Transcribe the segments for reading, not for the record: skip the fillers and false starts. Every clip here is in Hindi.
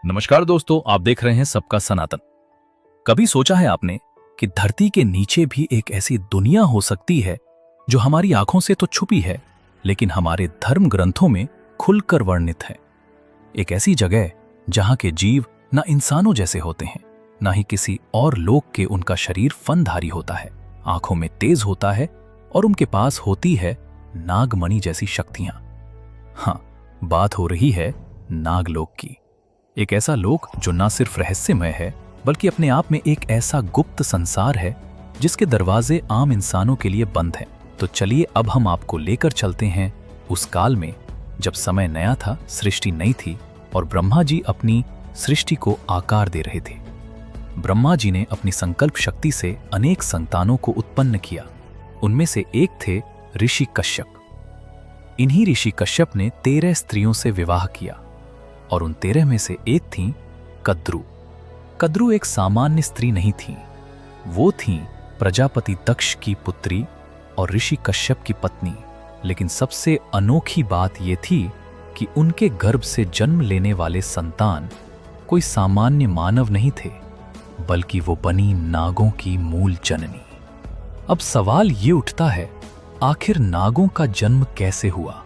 नमस्कार दोस्तों, आप देख रहे हैं सबका सनातन। कभी सोचा है आपने कि धरती के नीचे भी एक ऐसी दुनिया हो सकती है जो हमारी आंखों से तो छुपी है, लेकिन हमारे धर्म ग्रंथों में खुलकर वर्णित है। एक ऐसी जगह जहां के जीव ना इंसानों जैसे होते हैं, ना ही किसी और लोक के उनका शरीर फनधारी होता है, आंखों में तेज होता है और उनके पास होती है नागमणि जैसी शक्तियां। हाँ, बात हो रही है नागलोक की। एक ऐसा लोक जो ना सिर्फ रहस्यमय है, बल्कि अपने आप में एक ऐसा गुप्त संसार है जिसके दरवाजे आम इंसानों के लिए बंद हैं। तो चलिए अब हम आपको लेकर चलते हैं उस काल में जब समय नया था, सृष्टि नई थी और ब्रह्मा जी अपनी सृष्टि को आकार दे रहे थे। ब्रह्मा जी ने अपनी संकल्प शक्ति से अनेक संतानों को उत्पन्न किया। उनमें से एक थे ऋषि कश्यप। इन्हीं ऋषि कश्यप ने 13 स्त्रियों से विवाह किया और उन 13 में से एक थी कद्रू। कद्रू एक सामान्य स्त्री नहीं थी, वो थी प्रजापति दक्ष की पुत्री और ऋषि कश्यप की पत्नी। लेकिन सबसे अनोखी बात ये थी कि उनके गर्भ से जन्म लेने वाले संतान कोई सामान्य मानव नहीं थे, बल्कि वो बनी नागों की मूल जननी। अब सवाल ये उठता है, आखिर नागों का जन्म कैसे हुआ?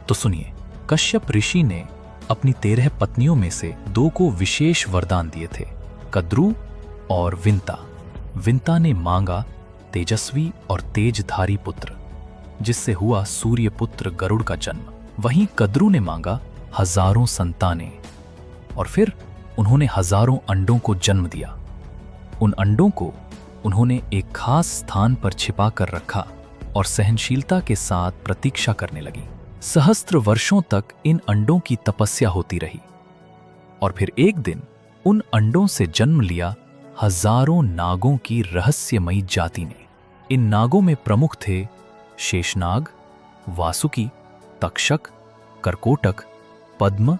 तो सुनिए, कश्यप ऋषि ने अपनी 13 पत्नियों में से 2 को विशेष वरदान दिए थे, कद्रू और विंता। विंता ने मांगा तेजस्वी और तेजधारी पुत्र, जिससे हुआ सूर्य पुत्र गरुड़ का जन्म। वहीं कद्रू ने मांगा हजारों संतानें और फिर उन्होंने हजारों अंडों को जन्म दिया। उन अंडों को उन्होंने एक खास स्थान पर छिपा कर रखा और सहनशीलता के साथ प्रतीक्षा करने लगी। सहस्त्र वर्षों तक इन अंडों की तपस्या होती रही और फिर एक दिन उन अंडों से जन्म लिया हजारों नागों की रहस्यमयी जाति ने। इन नागों में प्रमुख थे शेषनाग, वासुकी, तक्षक, करकोटक, पद्म,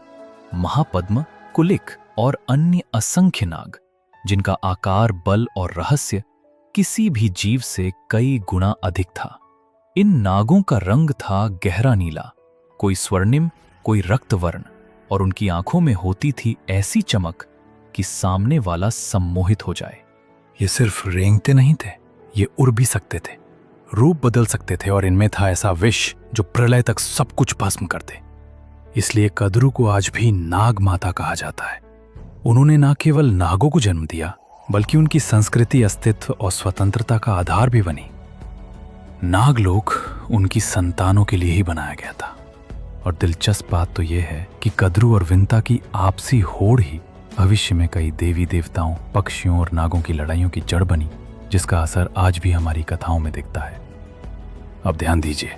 महापद्म, कुलिक और अन्य असंख्य नाग, जिनका आकार, बल और रहस्य किसी भी जीव से कई गुना अधिक था। इन नागों का रंग था गहरा नीला, कोई स्वर्णिम, कोई रक्तवर्ण, और उनकी आंखों में होती थी ऐसी चमक कि सामने वाला सम्मोहित हो जाए। ये सिर्फ रेंगते नहीं थे, ये उड़ भी सकते थे, रूप बदल सकते थे और इनमें था ऐसा विष जो प्रलय तक सब कुछ भस्म कर दे। इसलिए कद्रू को आज भी नाग माता कहा जाता है। उन्होंने न केवल नागों को जन्म दिया, बल्कि उनकी संस्कृति, अस्तित्व और स्वतंत्रता का आधार भी बनी। नागलोक उनकी संतानों के लिए ही बनाया गया था। और दिलचस्प बात तो यह है कि कद्रू और विंता की आपसी होड़ ही भविष्य में कई देवी देवताओं, पक्षियों और नागों की लड़ाइयों की जड़ बनी, जिसका असर आज भी हमारी कथाओं में दिखता है। अब ध्यान दीजिए,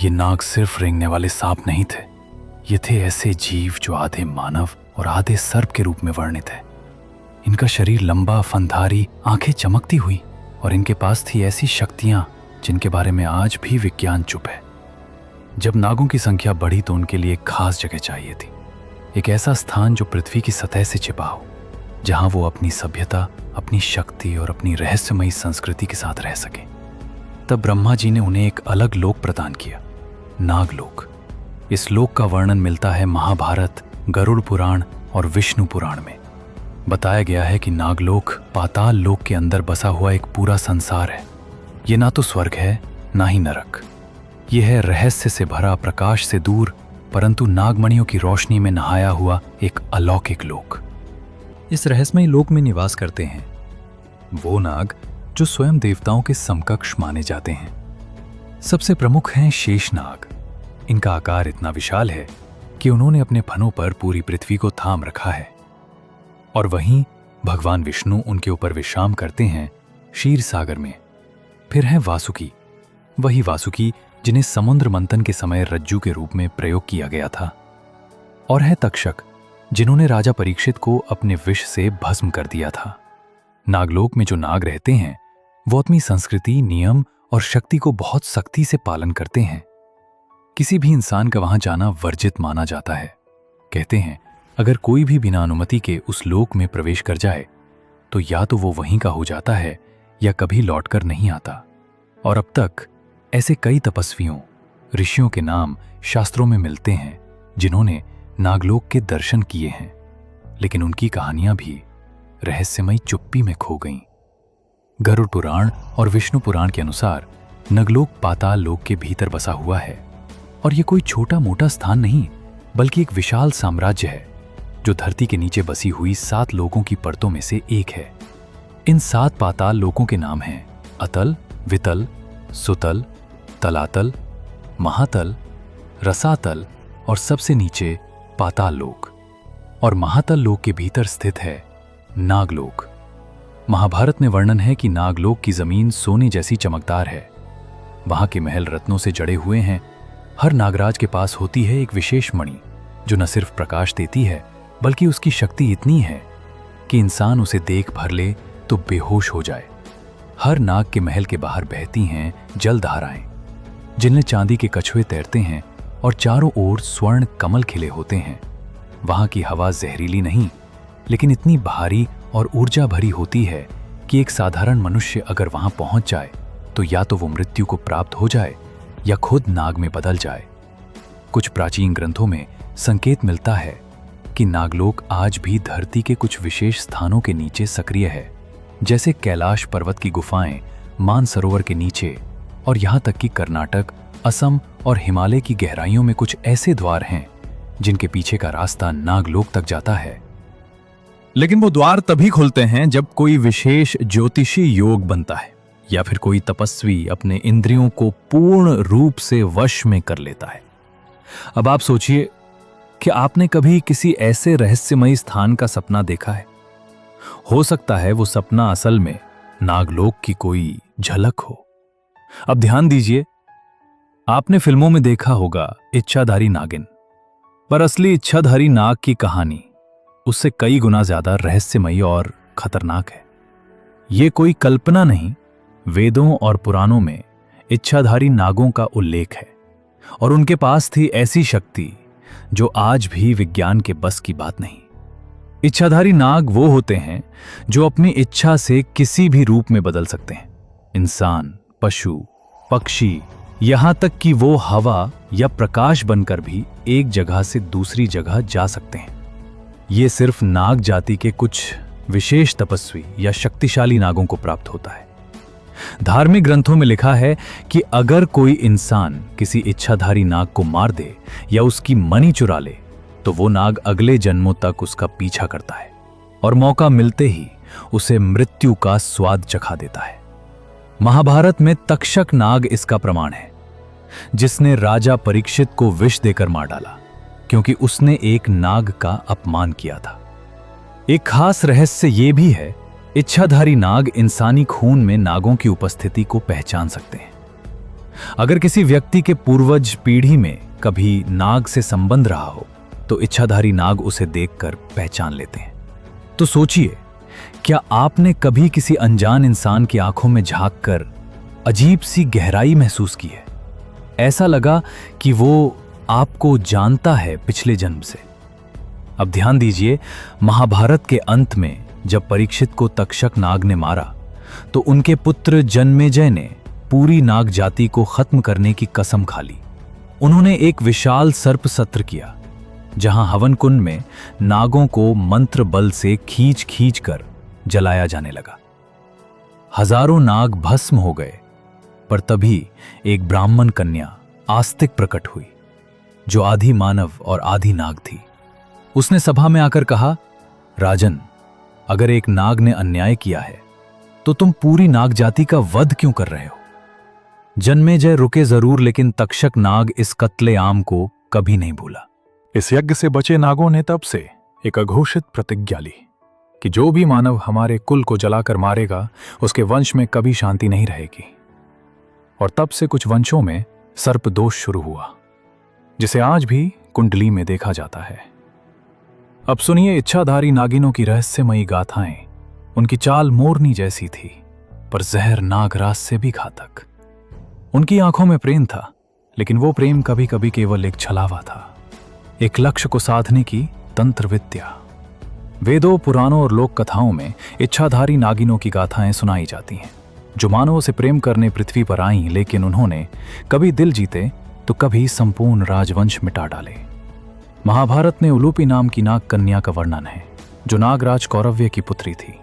ये नाग सिर्फ रेंगने वाले सांप नहीं थे, ये थे ऐसे जीव जो आधे मानव और आधे सर्प के रूप में वर्णित है। इनका शरीर लंबा, फनधारी, आंखें चमकती हुई, और इनके पास थी ऐसी शक्तियां जिनके बारे में आज भी विज्ञान चुप है। जब नागों की संख्या बढ़ी तो उनके लिए एक खास जगह चाहिए थी, एक ऐसा स्थान जो पृथ्वी की सतह से छिपा हो, जहां वो अपनी सभ्यता, अपनी शक्ति और अपनी रहस्यमयी संस्कृति के साथ रह सके। तब ब्रह्मा जी ने उन्हें एक अलग लोक प्रदान किया, नागलोक। इस लोक का वर्णन मिलता है महाभारत, गरुड़ पुराण और विष्णु पुराण में। बताया गया है कि नागलोक पाताल लोक के अंदर बसा हुआ एक पूरा संसार है। ये ना तो स्वर्ग है, ना ही नरक। यह है रहस्य से भरा, प्रकाश से दूर, परंतु नागमणियों की रोशनी में नहाया हुआ एक अलौकिक लोक। इस रहस्यमय लोक में निवास करते हैं वो नाग जो स्वयं देवताओं के समकक्ष माने जाते हैं। सबसे प्रमुख हैं शेषनाग। इनका आकार इतना विशाल है कि उन्होंने अपने फनों पर पूरी पृथ्वी को थाम रखा है। और वहीं भगवान विष्णु उनके ऊपर विश्राम करते हैं क्षीर सागर में। फिर हैं वासुकी, वही वासुकी जिन्हें समुद्र मंथन के समय रज्जू के रूप में प्रयोग किया गया था। और है तक्षक, जिन्होंने राजा परीक्षित को अपने विष से भस्म कर दिया था। नागलोक में जो नाग रहते हैं वो अपनी संस्कृति, नियम और शक्ति को बहुत सख्ती से पालन करते हैं। किसी भी इंसान का वहां जाना वर्जित माना जाता है। कहते हैं अगर कोई भी बिना अनुमति के उस लोक में प्रवेश कर जाए तो या तो वो वहीं का हो जाता है या कभी लौटकर नहीं आता। और अब तक ऐसे कई तपस्वियों, ऋषियों के नाम शास्त्रों में मिलते हैं जिन्होंने नागलोक के दर्शन किए हैं। लेकिन उनकी कहानियां भी रहस्यमयी चुप्पी में खो गईं। गरुड़ पुराण और विष्णु पुराण के अनुसार नगलोक पाताल लोक के भीतर बसा हुआ है और ये कोई छोटा मोटा स्थान नहीं बल्कि एक विशाल साम्राज्य है जो धरती के नीचे बसी हुई 7 लोकों की परतों में से एक है। इन 7 पाताल लोकों के नाम हैं अतल, वितल, सुतल, तलातल, महातल, रसातल और सबसे नीचे पाताल लोक। और महातल लोक के भीतर स्थित है नागलोक। महाभारत में वर्णन है कि नागलोक की जमीन सोने जैसी चमकदार है। वहां के महल रत्नों से जड़े हुए हैं। हर नागराज के पास होती है एक विशेष मणि जो न सिर्फ प्रकाश देती है बल्कि उसकी शक्ति इतनी है कि इंसान उसे देख भर ले तो बेहोश हो जाए। हर नाग के महल के बाहर बहती हैं जलधाराएं जिनमें चांदी के कछुए तैरते हैं और चारों ओर स्वर्ण कमल खिले होते हैं। वहां की हवा जहरीली नहीं लेकिन इतनी भारी और ऊर्जा भरी होती है कि एक साधारण मनुष्य अगर वहां पहुंच जाए तो या तो वो मृत्यु को प्राप्त हो जाए या खुद नाग में बदल जाए। कुछ प्राचीन ग्रंथों में संकेत मिलता है कि नागलोक आज भी धरती के कुछ विशेष स्थानों के नीचे सक्रिय है, जैसे कैलाश पर्वत की गुफाएं मानसरोवर के नीचे, और यहां तक कि कर्नाटक, असम और हिमालय की गहराइयों में कुछ ऐसे द्वार हैं जिनके पीछे का रास्ता नागलोक तक जाता है। लेकिन वो द्वार तभी खुलते हैं जब कोई विशेष ज्योतिषी योग बनता है या फिर कोई तपस्वी अपने इंद्रियों को पूर्ण रूप से वश में कर लेता है। अब आप सोचिए कि आपने कभी किसी ऐसे रहस्यमयी स्थान का सपना देखा है? हो सकता है वो सपना असल में नागलोक की कोई झलक हो। अब ध्यान दीजिए, आपने फिल्मों में देखा होगा इच्छाधारी नागिन, पर असली इच्छाधारी नाग की कहानी उससे कई गुना ज्यादा रहस्यमयी और खतरनाक है। ये कोई कल्पना नहीं, वेदों और पुराणों में इच्छाधारी नागों का उल्लेख है और उनके पास थी ऐसी शक्ति जो आज भी विज्ञान के बस की बात नहीं। इच्छाधारी नाग वो होते हैं जो अपनी इच्छा से किसी भी रूप में बदल सकते हैं। इंसान, पशु, पक्षी, यहां तक कि वो हवा या प्रकाश बनकर भी एक जगह से दूसरी जगह जा सकते हैं। ये सिर्फ नाग जाति के कुछ विशेष तपस्वी या शक्तिशाली नागों को प्राप्त होता है। धार्मिक ग्रंथों में लिखा है कि अगर कोई इंसान किसी इच्छाधारी नाग को मार दे या उसकी मणि चुरा ले तो वो नाग अगले जन्मों तक उसका पीछा करता है और मौका मिलते ही उसे मृत्यु का स्वाद चखा देता है। महाभारत में तक्षक नाग इसका प्रमाण है, जिसने राजा परीक्षित को विष देकर मार डाला क्योंकि उसने एक नाग का अपमान किया था। एक खास रहस्य ये भी है, इच्छाधारी नाग इंसानी खून में नागों की उपस्थिति को पहचान सकते हैं। अगर किसी व्यक्ति के पूर्वज पीढ़ी में कभी नाग से संबंध रहा हो तो इच्छाधारी नाग उसे देखकर पहचान लेते हैं। तो सोचिए, क्या आपने कभी किसी अनजान इंसान की आंखों में झांककर अजीब सी गहराई महसूस की है? ऐसा लगा कि वो आपको जानता है पिछले जन्म से। अब ध्यान दीजिए, महाभारत के अंत में जब परीक्षित को तक्षक नाग ने मारा तो उनके पुत्र जन्मेजय ने पूरी नाग जाति को खत्म करने की कसम खा ली। उन्होंने एक विशाल सर्प सत्र किया जहां हवन कुंड में नागों को मंत्र बल से खींच खींच कर जलाया जाने लगा। हजारों नाग भस्म हो गए, पर तभी एक ब्राह्मण कन्या आस्तिक प्रकट हुई जो आधी मानव और आधी नाग थी। उसने सभा में आकर कहा, राजन, अगर एक नाग ने अन्याय किया है तो तुम पूरी नाग जाति का वध क्यों कर रहे हो? जन्मेजय रुके जरूर, लेकिन तक्षक नाग इस कत्लेआम को कभी नहीं भूला। इस यज्ञ से बचे नागों ने तब से एक अघोषित प्रतिज्ञा ली कि जो भी मानव हमारे कुल को जलाकर मारेगा उसके वंश में कभी शांति नहीं रहेगी। और तब से कुछ वंशों में सर्प दोष शुरू हुआ, जिसे आज भी कुंडली में देखा जाता है। अब सुनिए इच्छाधारी नागिनों की रहस्यमयी गाथाएं। उनकी चाल मोरनी जैसी थी, पर जहर नागराज से भी घातक। उनकी आंखों में प्रेम था, लेकिन वो प्रेम कभी कभी केवल एक छलावा था, एक लक्ष्य को साधने की तंत्र विद्या। वेदों, पुराणों और लोक कथाओं में इच्छाधारी नागिनों की गाथाएं सुनाई जाती हैं, जो मानवों से प्रेम करने पृथ्वी पर आईं, लेकिन उन्होंने कभी दिल जीते तो कभी संपूर्ण राजवंश मिटा डाले। महाभारत में उलूपी नाम की नाग कन्या का वर्णन है, जो नागराज कौरव्य की पुत्री थी।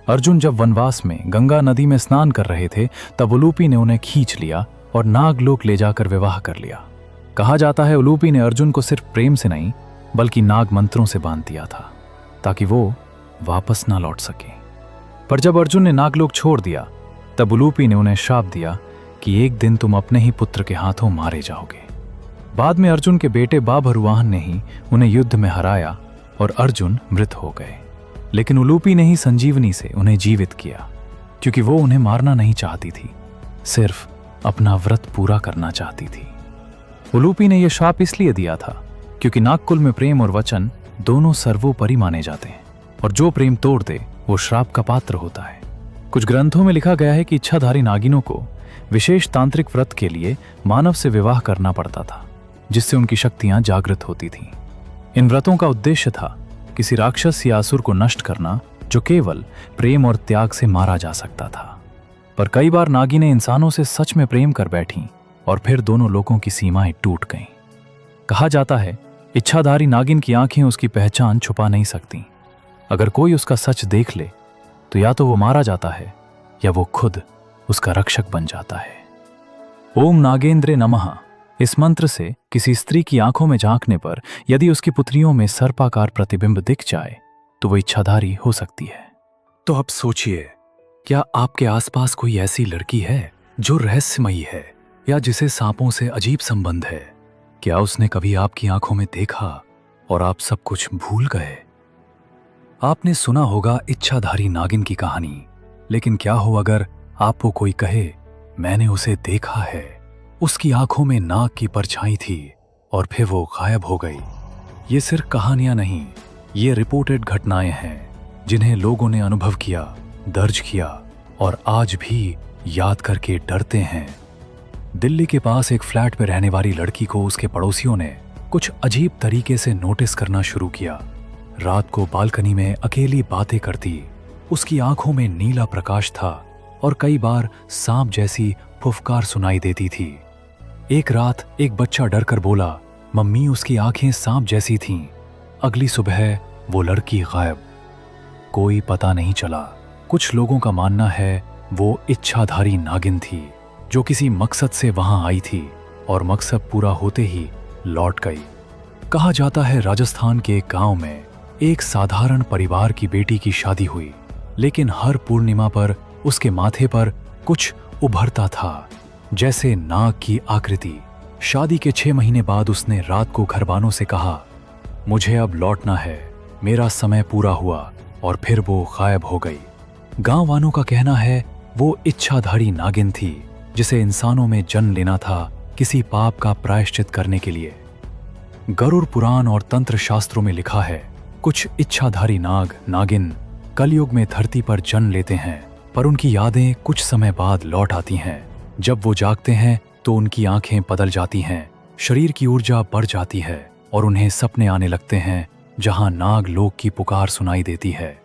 अर्जुन जब वनवास में गंगा नदी में स्नान कर रहे थे तब उलूपी ने उन्हें खींच लिया और नागलोक ले जाकर विवाह कर लिया। कहा जाता है उलूपी ने अर्जुन को सिर्फ प्रेम से नहीं बल्कि नाग मंत्रों से बांध दिया था ताकि वो वापस ना लौट सके। पर जब अर्जुन ने नागलोक छोड़ दिया तब उलूपी ने उन्हें श्राप दिया कि एक दिन तुम अपने ही पुत्र के हाथों मारे जाओगे। बाद में अर्जुन के बेटे बाभरुवाहन ने ही उन्हें युद्ध में हराया और अर्जुन मृत हो गए। लेकिन उलूपी ने ही संजीवनी से उन्हें जीवित किया क्योंकि वो उन्हें मारना नहीं चाहती थी, सिर्फ अपना व्रत पूरा करना चाहती थी। उलूपी ने यह श्राप इसलिए दिया था क्योंकि नागकुल में प्रेम और वचन दोनों सर्वोपरि माने जाते हैं और जो प्रेम तोड़ दे वो श्राप का पात्र होता है। कुछ ग्रंथों में लिखा गया है कि इच्छाधारी नागिनों को विशेष तांत्रिक व्रत के लिए मानव से विवाह करना पड़ता था जिससे उनकी शक्तियां जागृत होती थीं। इन व्रतों का उद्देश्य था किसी राक्षस या असुर को नष्ट करना जो केवल प्रेम और त्याग से मारा जा सकता था। पर कई बार नागिनें इंसानों से सच में प्रेम कर बैठीं और फिर दोनों लोगों की सीमाएं टूट गईं। कहा जाता है इच्छाधारी नागिन की आंखें उसकी पहचान छुपा नहीं सकती। अगर कोई उसका सच देख ले तो या तो वो मारा जाता है या वो खुद उसका रक्षक बन जाता है। ओम नागेंद्रे नमः इस मंत्र से किसी स्त्री की आंखों में झांकने पर यदि उसकी पुत्रियों में सर्पाकार प्रतिबिंब दिख जाए तो वो इच्छाधारी हो सकती है। तो अब सोचिए, क्या आपके आसपास कोई ऐसी लड़की है जो रहस्यमयी है या जिसे सांपों से अजीब संबंध है? क्या उसने कभी आपकी आंखों में देखा और आप सब कुछ भूल गए? आपने सुना होगा इच्छाधारी नागिन की कहानी, लेकिन क्या हो अगर आपको कोई कहे मैंने उसे देखा है, उसकी आंखों में नाग की परछाई थी और फिर वो गायब हो गई। ये सिर्फ कहानियां नहीं, ये रिपोर्टेड घटनाएं हैं जिन्हें लोगों ने अनुभव किया, दर्ज किया और आज भी याद करके डरते हैं। दिल्ली के पास एक फ्लैट में रहने वाली लड़की को उसके पड़ोसियों ने कुछ अजीब तरीके से नोटिस करना शुरू किया। रात को बालकनी में अकेली बातें करती, उसकी आंखों में नीला प्रकाश था और कई बार सांप जैसी फुफकार सुनाई देती थी। एक रात एक बच्चा डरकर बोला, मम्मी उसकी आंखें सांप जैसी थीं। अगली सुबह वो लड़की गायब, कोई पता नहीं चला। कुछ लोगों का मानना है वो इच्छाधारी नागिन थी जो किसी मकसद से वहां आई थी और मकसद पूरा होते ही लौट गई। कहा जाता है राजस्थान के एक गांव में एक साधारण परिवार की बेटी की शादी हुई, लेकिन हर पूर्णिमा पर उसके माथे पर कुछ उभरता था जैसे नाग की आकृति। शादी के 6 महीने बाद उसने रात को घरवालों से कहा, मुझे अब लौटना है, मेरा समय पूरा हुआ, और फिर वो गायब हो गई। गांव वालों का कहना है वो इच्छाधारी नागिन थी जिसे इंसानों में जन्म लेना था किसी पाप का प्रायश्चित करने के लिए। गरुड़ पुराण और तंत्र शास्त्रों में लिखा है कुछ इच्छाधारी नाग नागिन कलयुग में धरती पर जन्म लेते हैं, पर उनकी यादें कुछ समय बाद लौट आती हैं। जब वो जागते हैं तो उनकी आंखें बदल जाती हैं, शरीर की ऊर्जा बढ़ जाती है और उन्हें सपने आने लगते हैं जहां नाग लोक की पुकार सुनाई देती है।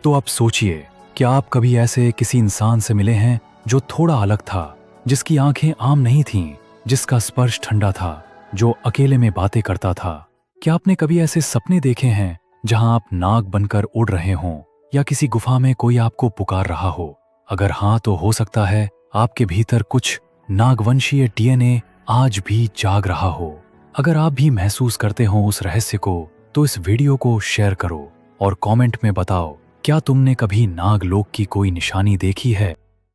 तो अब सोचिए, क्या आप कभी ऐसे किसी इंसान से मिले हैं जो थोड़ा अलग था, जिसकी आंखें आम नहीं थीं, जिसका स्पर्श ठंडा था, जो अकेले में बातें करता था? क्या आपने कभी ऐसे सपने देखे हैं जहां आप नाग बनकर उड़ रहे हों या किसी गुफा में कोई आपको पुकार रहा हो? अगर हाँ, तो हो सकता है आपके भीतर कुछ नागवंशीय डीएनए आज भी जाग रहा हो। अगर आप भी महसूस करते हो उस रहस्य को, तो इस वीडियो को शेयर करो और कमेंट में बताओ, क्या तुमने कभी नागलोक की कोई निशानी देखी है?